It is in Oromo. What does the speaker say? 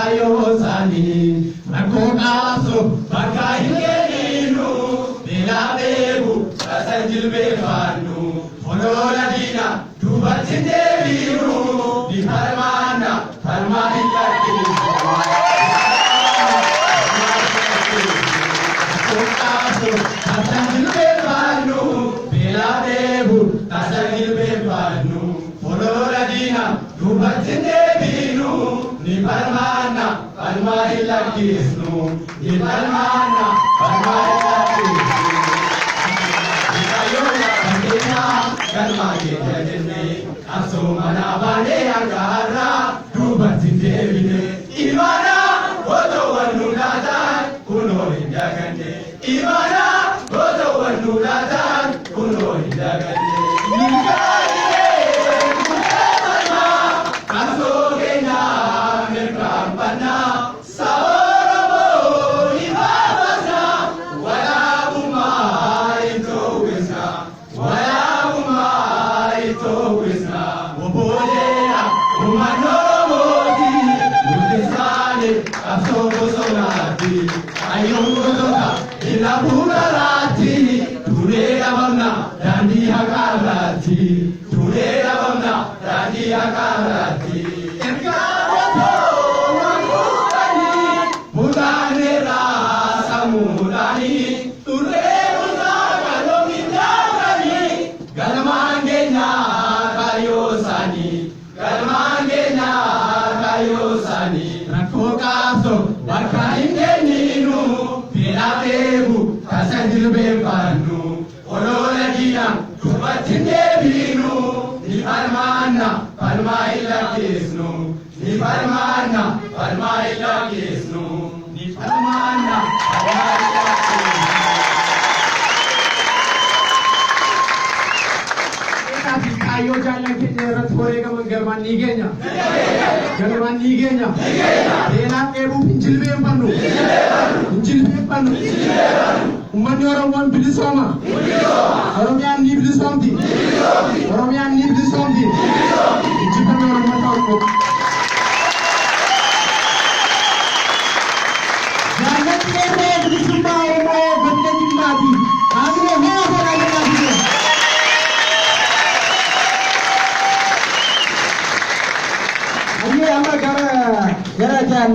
Kayosani, Nakokaso, Bakahinenu, Nilabebu, Asanjilbefanu, Honoradina, Tubatindeviru, Di Paramana, Parmahilaki, Nakokaso, Asanjilbefanu, Nilabebu, Asanjilbefanu, Honoradina, Tubatindeviru, Ni Parmana, Parmahilakisnu, Ni Parmana, Parmahilakisnu. Ni Kayola Pandina, Karmage Jagene, Asomana Bane Agara, Dubatindevine, Imana, Oto Wanulatan, Unori Jagane, Imana, Oto Wanulatan, Unori Jagane. Ni Parmana, Parmahilakisnu, Ni Parmana, Parmahilakisnu. Ayo jalan kita rathore ka mangarman nigenya. Garman nigenya. Ena ebu pinjilbe panu. Pinjilbe panu. Umman orang wan bilisoma. Orang yang ni bilisomdi. Orang yang ni bilisomdi. Jika orang matau ko. Jangan kere bilisoma mo bande jimbati. Agre ho ho lagi. Ini apa cara kan